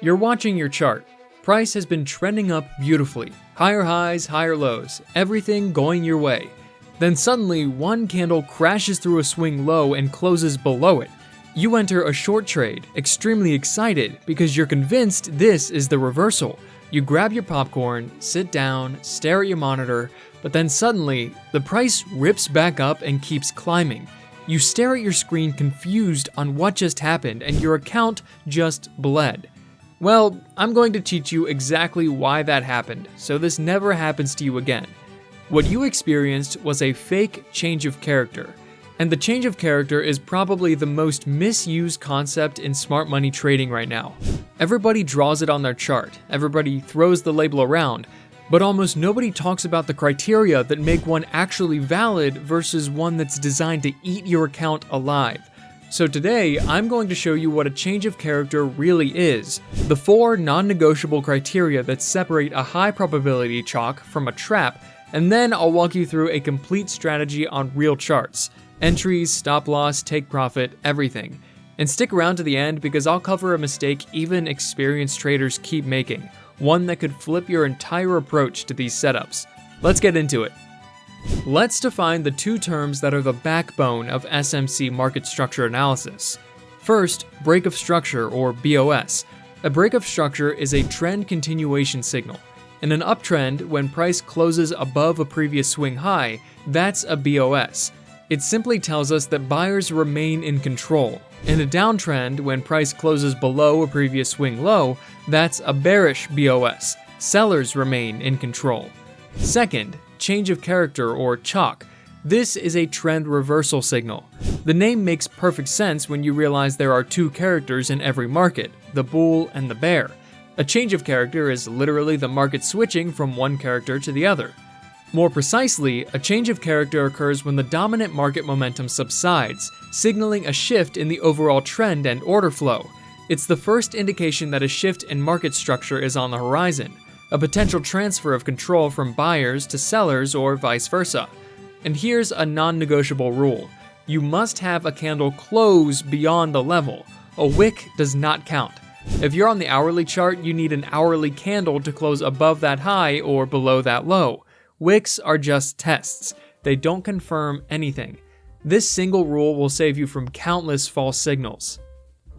You're watching your chart. Price has been trending up beautifully. Higher highs, higher lows, everything going your way. Then suddenly, one candle crashes through a swing low and closes below it. You enter a short trade, extremely excited because you're convinced this is the reversal. You grab your popcorn, sit down, stare at your monitor, but then suddenly, the price rips back up and keeps climbing. You stare at your screen confused on what just happened and your account just bled. Well, I'm going to teach you exactly why that happened, so this never happens to you again. What you experienced was a fake change of character, and the change of character is probably the most misused concept in smart money trading right now. Everybody draws it on their chart, everybody throws the label around, but almost nobody talks about the criteria that make one actually valid versus one that's designed to eat your account alive. So today, I'm going to show you what a change of character really is, the 4 non-negotiable criteria that separate a high probability CHoCH from a trap, and then I'll walk you through a complete strategy on real charts. Entries, stop loss, take profit, everything. And stick around to the end because I'll cover a mistake even experienced traders keep making, one that could flip your entire approach to these setups. Let's get into it. Let's define the 2 terms that are the backbone of SMC market structure analysis. First, break of structure or BOS. A break of structure is a trend continuation signal. In an uptrend, when price closes above a previous swing high, that's a BOS. It simply tells us that buyers remain in control. In a downtrend, when price closes below a previous swing low, that's a bearish BOS. Sellers remain in control. Second, change of character or CHoCH. This is a trend reversal signal. The name makes perfect sense when you realize there are 2 characters in every market, the bull and the bear. A change of character is literally the market switching from one character to the other. More precisely, a change of character occurs when the dominant market momentum subsides, signaling a shift in the overall trend and order flow. It's the first indication that a shift in market structure is on the horizon, a potential transfer of control from buyers to sellers or vice versa. And here's a non-negotiable rule. You must have a candle close beyond the level. A wick does not count. If you're on the hourly chart, you need an hourly candle to close above that high or below that low. Wicks are just tests. They don't confirm anything. This single rule will save you from countless false signals.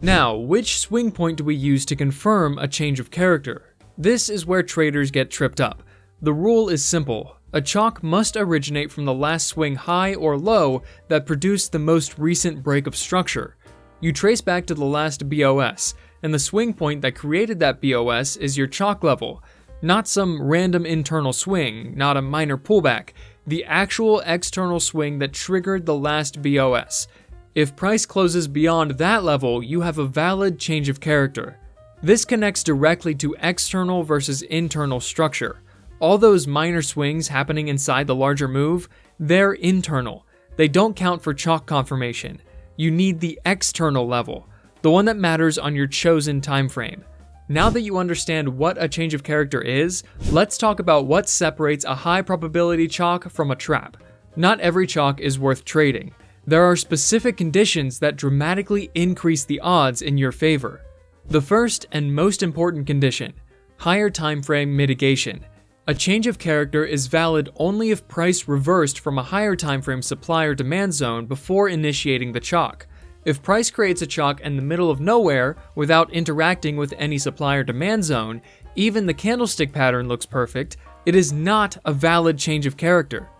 Now, which swing point do we use to confirm a change of character? This is where traders get tripped up. The rule is simple. A CHoCH must originate from the last swing high or low that produced the most recent break of structure. You trace back to the last BOS, and the swing point that created that BOS is your CHoCH level. Not some random internal swing, not a minor pullback, the actual external swing that triggered the last BOS. If price closes beyond that level, you have a valid change of character. This connects directly to external versus internal structure. All those minor swings happening inside the larger move, they're internal. They don't count for CHoCH confirmation. You need the external level, the one that matters on your chosen time frame. Now that you understand what a change of character is, let's talk about what separates a high probability CHoCH from a trap. Not every CHoCH is worth trading. There are specific conditions that dramatically increase the odds in your favor. The first and most important condition, higher time frame mitigation. A change of character is valid only if price reversed from a higher time frame supply or demand zone before initiating the CHoCH. If price creates a CHoCH in the middle of nowhere without interacting with any supply or demand zone, even the candlestick pattern looks perfect, it is not a valid change of character.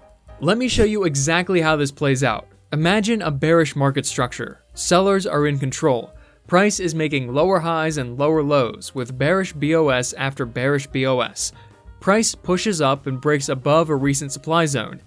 Let me show you exactly how this plays out. Imagine a bearish market structure. Sellers are in control. Price is making lower highs and lower lows with bearish BOS after bearish BOS. Price pushes up and breaks above a recent supply zone.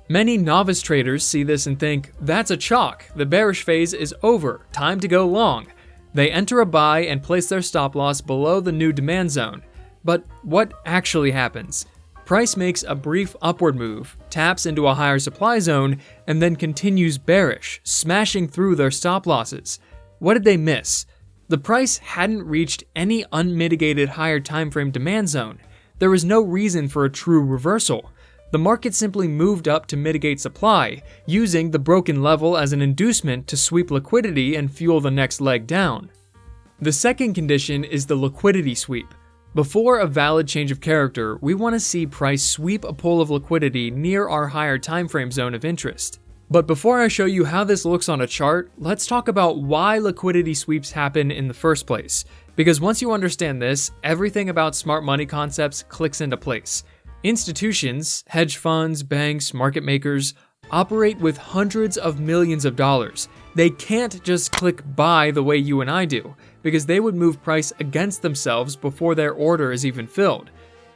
Many novice traders see this and think, that's a CHoCH, the bearish phase is over, time to go long. They enter a buy and place their stop loss below the new demand zone. But what actually happens? Price makes a brief upward move, taps into a higher supply zone, and then continues bearish, smashing through their stop losses. What did they miss? The price hadn't reached any unmitigated higher timeframe demand zone. There was no reason for a true reversal. The market simply moved up to mitigate supply, using the broken level as an inducement to sweep liquidity and fuel the next leg down. The second condition is the liquidity sweep. Before a valid change of character, we want to see price sweep a pool of liquidity near our higher timeframe zone of interest. But before I show you how this looks on a chart, let's talk about why liquidity sweeps happen in the first place. Because once you understand this, everything about smart money concepts clicks into place. Institutions, hedge funds, banks, market makers, operate with hundreds of millions of dollars. They can't just click buy the way you and I do, because they would move price against themselves before their order is even filled.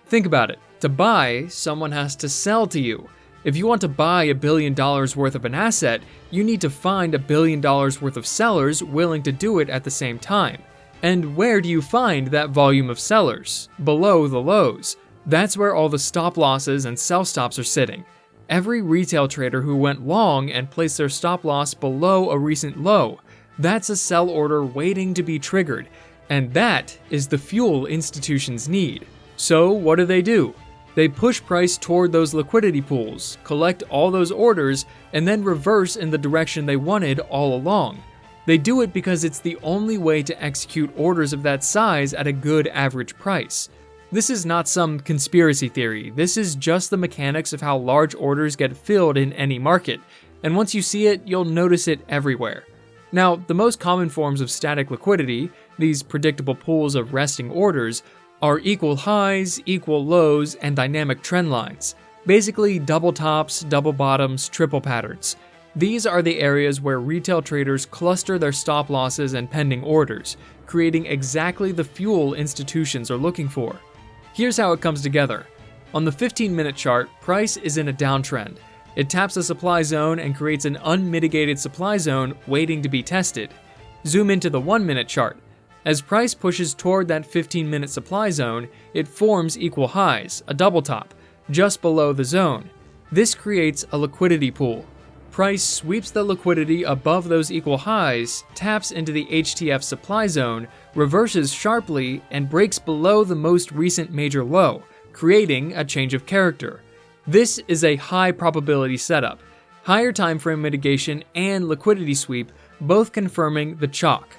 Think about it. To buy, someone has to sell to you. If you want to buy $1 billion worth of an asset, you need to find $1 billion worth of sellers willing to do it at the same time. And where do you find that volume of sellers? Below the lows. That's where all the stop losses and sell stops are sitting. Every retail trader who went long and placed their stop loss below a recent low, that's a sell order waiting to be triggered, and that is the fuel institutions need. So what do? They push price toward those liquidity pools, collect all those orders, and then reverse in the direction they wanted all along. They do it because it's the only way to execute orders of that size at a good average price. This is not some conspiracy theory, this is just the mechanics of how large orders get filled in any market, and once you see it, you'll notice it everywhere. Now, the most common forms of static liquidity, these predictable pools of resting orders, are equal highs, equal lows, and dynamic trend lines. Basically, double tops, double bottoms, triple patterns. These are the areas where retail traders cluster their stop losses and pending orders, creating exactly the fuel institutions are looking for. Here's how it comes together. On the 15-minute chart, price is in a downtrend. It taps a supply zone and creates an unmitigated supply zone waiting to be tested. Zoom into the 1-minute chart. As price pushes toward that 15-minute supply zone, it forms equal highs, a double top, just below the zone. This creates a liquidity pool. Price sweeps the liquidity above those equal highs, taps into the HTF supply zone, reverses sharply, and breaks below the most recent major low, creating a change of character. This is a high probability setup. Higher timeframe mitigation and liquidity sweep, both confirming the CHoCH.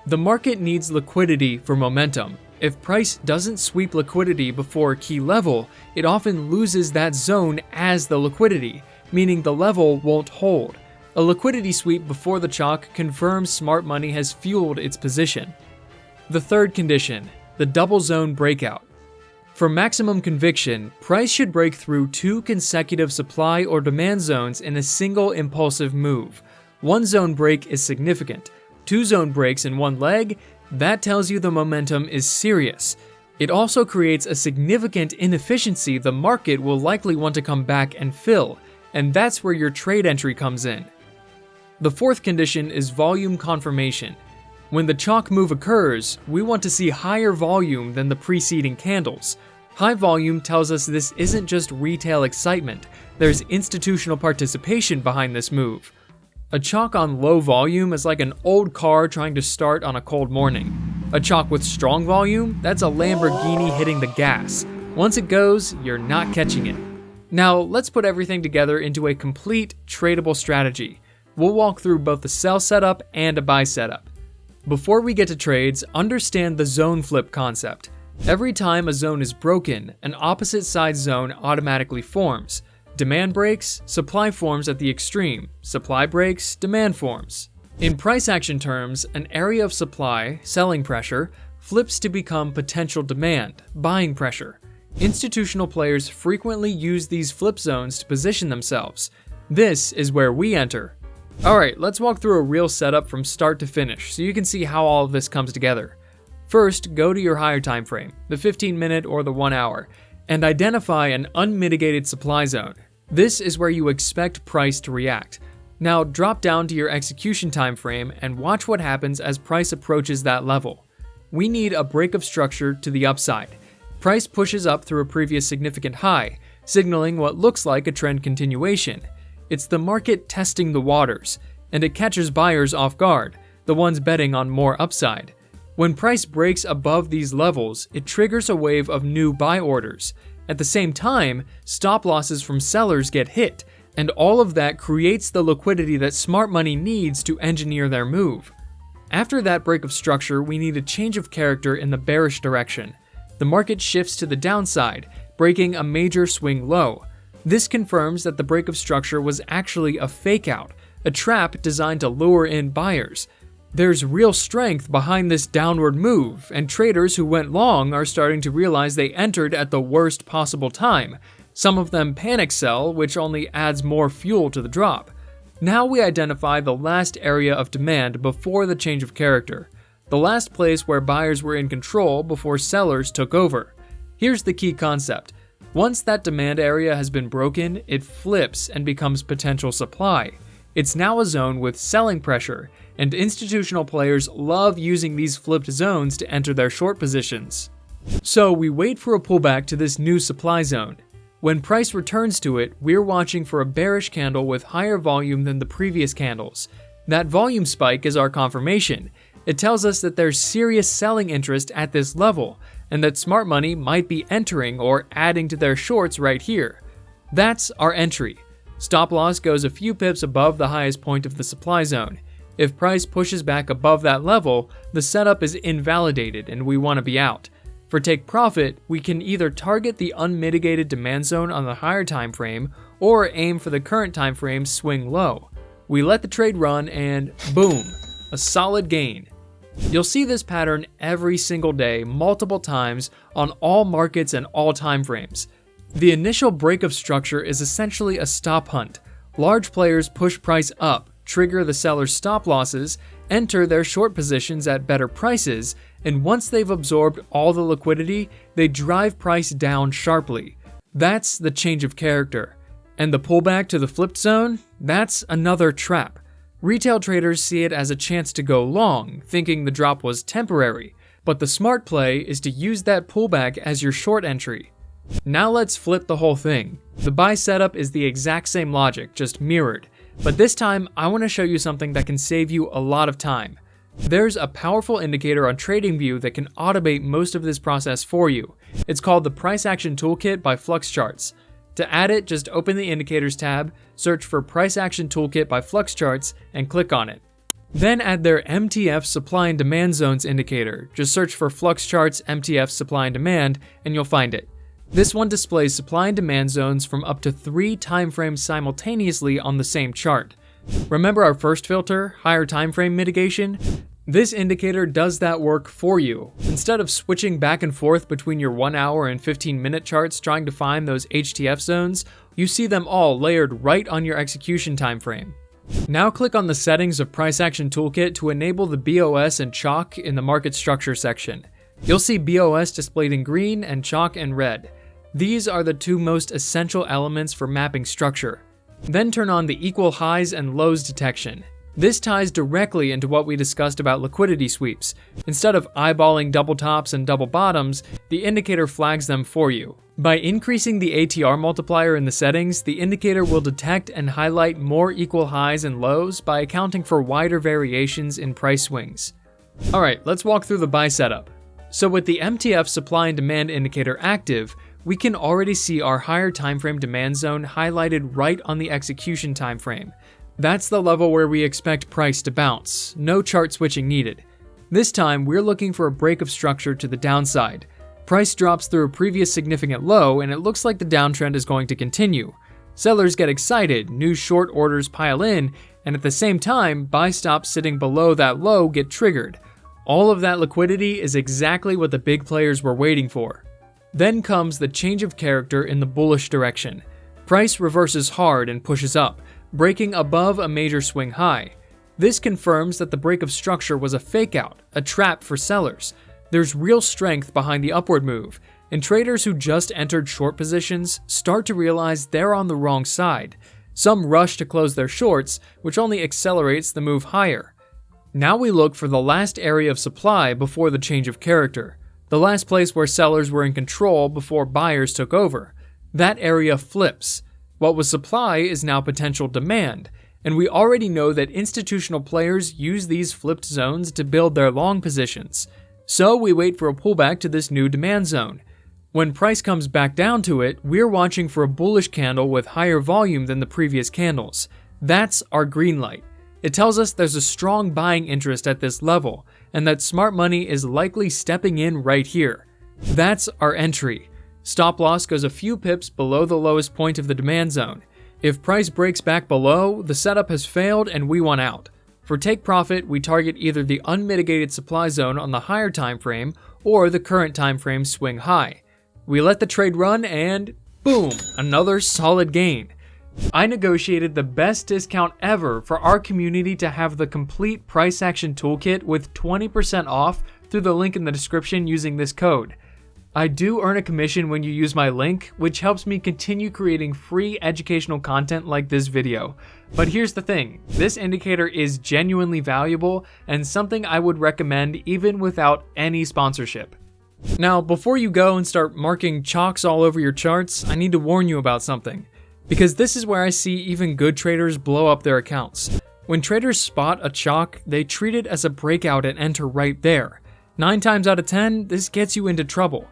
The market needs liquidity for momentum. If price doesn't sweep liquidity before a key level, it often loses that zone as the liquidity, meaning the level won't hold. A liquidity sweep before the CHoCH confirms smart money has fueled its position. The third condition, the double zone breakout. For maximum conviction, price should break through 2 consecutive supply or demand zones in a single impulsive move. 1 zone break is significant. 2 zone breaks in one leg, that tells you the momentum is serious. It also creates a significant inefficiency the market will likely want to come back and fill, and that's where your trade entry comes in. The fourth condition is volume confirmation. When the CHoCH move occurs, we want to see higher volume than the preceding candles. High volume tells us this isn't just retail excitement, there's institutional participation behind this move. A CHoCH on low volume is like an old car trying to start on a cold morning. A CHoCH with strong volume, that's a Lamborghini hitting the gas. Once it goes, you're not catching it. Now, let's put everything together into a complete tradable strategy. We'll walk through both the sell setup and a buy setup. Before we get to trades, understand the zone flip concept. Every time a zone is broken, an opposite side zone automatically forms. Demand breaks, supply forms at the extreme. Supply breaks, demand forms. In price action terms, an area of supply, selling pressure, flips to become potential demand, buying pressure. Institutional players frequently use these flip zones to position themselves. This is where we enter. Alright, let's walk through a real setup from start to finish so you can see how all of this comes together. First, go to your higher time frame, the 15-minute or the 1 hour, and identify an unmitigated supply zone. This is where you expect price to react. Now drop down to your execution time frame and watch what happens as price approaches that level. We need a break of structure to the upside. Price pushes up through a previous significant high, signaling what looks like a trend continuation. It's the market testing the waters, and it catches buyers off guard, the ones betting on more upside. When price breaks above these levels, it triggers a wave of new buy orders. At the same time, stop losses from sellers get hit, and all of that creates the liquidity that smart money needs to engineer their move. After that break of structure, we need a change of character in the bearish direction. The market shifts to the downside, breaking a major swing low. This confirms that the break of structure was actually a fake out, a trap designed to lure in buyers. There's real strength behind this downward move, and traders who went long are starting to realize they entered at the worst possible time. Some of them panic sell, which only adds more fuel to the drop. Now we identify the last area of demand before the change of character, the last place where buyers were in control before sellers took over. Here's the key concept. Once that demand area has been broken, it flips and becomes potential supply. It's now a zone with selling pressure, and institutional players love using these flipped zones to enter their short positions. So we wait for a pullback to this new supply zone. When price returns to it, we're watching for a bearish candle with higher volume than the previous candles. That volume spike is our confirmation. It tells us that there's serious selling interest at this level, and that smart money might be entering or adding to their shorts right here. That's our entry. Stop loss goes a few pips above the highest point of the supply zone. If price pushes back above that level, the setup is invalidated and we want to be out. For take profit, we can either target the unmitigated demand zone on the higher time frame or aim for the current time frame's swing low. We let the trade run and boom, a solid gain. You'll see this pattern every single day, multiple times on all markets and all time frames. The initial break of structure is essentially a stop hunt. Large players push price up, trigger the seller's stop losses, enter their short positions at better prices, and once they've absorbed all the liquidity, they drive price down sharply. That's the change of character. And the pullback to the flipped zone? That's another trap. Retail traders see it as a chance to go long, thinking the drop was temporary, but the smart play is to use that pullback as your short entry. Now let's flip the whole thing. The buy setup is the exact same logic, just mirrored. But this time, I want to show you something that can save you a lot of time. There's a powerful indicator on TradingView that can automate most of this process for you. It's called the Price Action Toolkit by Flux Charts. To add it, just open the Indicators tab, search for Price Action Toolkit by Flux Charts, and click on it. Then add their MTF Supply and Demand Zones indicator. Just search for Flux Charts MTF Supply and Demand, and you'll find it. This one displays supply and demand zones from up to 3 time frames simultaneously on the same chart. Remember our first filter, higher time frame mitigation? This indicator does that work for you. Instead of switching back and forth between your 1 hour and 15-minute charts trying to find those HTF zones, you see them all layered right on your execution time frame. Now click on the settings of Price Action Toolkit to enable the BOS and CHoCH in the market structure section. You'll see BOS displayed in green and CHoCH in red. These are the two most essential elements for mapping structure. Then turn on the equal highs and lows detection. This ties directly into what we discussed about liquidity sweeps. Instead of eyeballing double tops and double bottoms, the indicator flags them for you. By increasing the ATR multiplier in the settings, the indicator will detect and highlight more equal highs and lows by accounting for wider variations in price swings. Alright, let's walk through the buy setup. So with the MTF supply and demand indicator active, we can already see our higher timeframe demand zone highlighted right on the execution timeframe. That's the level where we expect price to bounce, no chart switching needed. This time, we're looking for a break of structure to the downside. Price drops through a previous significant low, and it looks like the downtrend is going to continue. Sellers get excited, new short orders pile in, and at the same time, buy stops sitting below that low get triggered. All of that liquidity is exactly what the big players were waiting for. Then comes the change of character in the bullish direction. Price reverses hard and pushes up, breaking above a major swing high. This confirms that the break of structure was a fake out, a trap for sellers. There's real strength behind the upward move, and traders who just entered short positions start to realize they're on the wrong side. Some rush to close their shorts, which only accelerates the move higher. Now we look for the last area of supply before the change of character. The last place where sellers were in control before buyers took over. That area flips. What was supply is now potential demand, and we already know that institutional players use these flipped zones to build their long positions. So we wait for a pullback to this new demand zone. When price comes back down to it, we're watching for a bullish candle with higher volume than the previous candles. That's our green light. It tells us there's a strong buying interest at this level, and that smart money is likely stepping in right here. That's our entry. Stop loss goes a few pips below the lowest point of the demand zone. If price breaks back below, the setup has failed and we want out. For take profit, we target either the unmitigated supply zone on the higher time frame or the current time frame swing high. We let the trade run and boom, another solid gain. I negotiated the best discount ever for our community to have the complete price action toolkit with 20% off through the link in the description using this code. I do earn a commission when you use my link, which helps me continue creating free educational content like this video. But here's the thing, this indicator is genuinely valuable and something I would recommend even without any sponsorship. Now, before you go and start marking CHoCHs all over your charts, I need to warn you about something. Because this is where I see even good traders blow up their accounts. When traders spot a CHoCH, they treat it as a breakout and enter right there. 9 times out of 10, this gets you into trouble.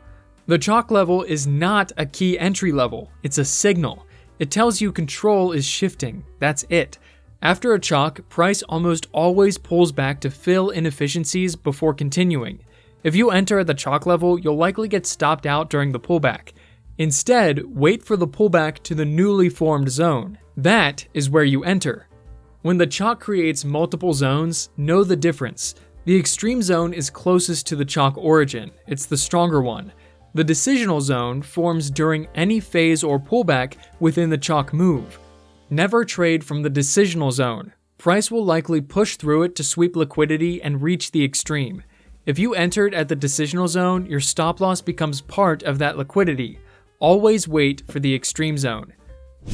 The CHoCH level is not a key entry level, it's a signal. It tells you control is shifting, that's it. After a CHoCH, price almost always pulls back to fill inefficiencies before continuing. If you enter at the CHoCH level, you'll likely get stopped out during the pullback. Instead, wait for the pullback to the newly formed zone. That is where you enter. When the CHoCH creates multiple zones, know the difference. The extreme zone is closest to the CHoCH origin, it's the stronger one. The decisional zone forms during any phase or pullback within the CHoCH move. Never trade from the decisional zone. Price will likely push through it to sweep liquidity and reach the extreme. If you entered at the decisional zone, your stop loss becomes part of that liquidity. Always wait for the extreme zone.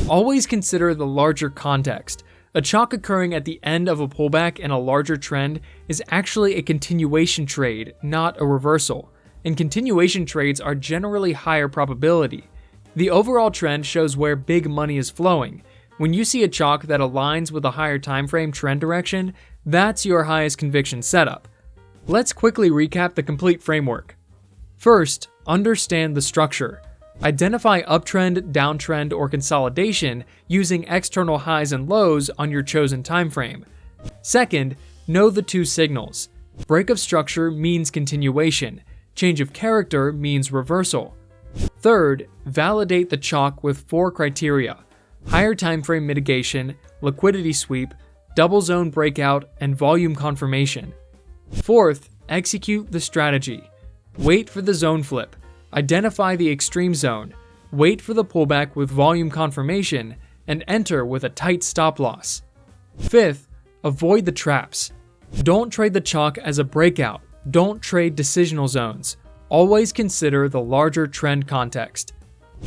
Always consider the larger context. A CHoCH occurring at the end of a pullback in a larger trend is actually a continuation trade, not a reversal. And continuation trades are generally higher probability. The overall trend shows where big money is flowing. When you see a CHoCH that aligns with a higher time frame trend direction, that's your highest conviction setup. Let's quickly recap the complete framework. First, understand the structure. Identify uptrend, downtrend, or consolidation using external highs and lows on your chosen time frame. Second, know the two signals. Break of structure means continuation. Change of character means reversal. Third, validate the CHoCH with 4 criteria: higher time frame mitigation, liquidity sweep, double zone breakout, and volume confirmation. Fourth, execute the strategy. Wait for the zone flip. Identify the extreme zone. Wait for the pullback with volume confirmation, and enter with a tight stop loss. Fifth, avoid the traps. Don't trade the CHoCH as a breakout. Don't trade decisional zones. Always consider the larger trend context.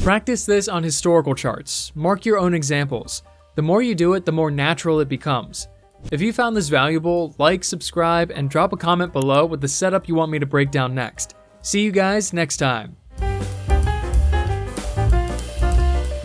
Practice this on historical charts. Mark your own examples. The more you do it, the more natural it becomes. If you found this valuable, like, subscribe, and drop a comment below with the setup you want me to break down next. See you guys next time.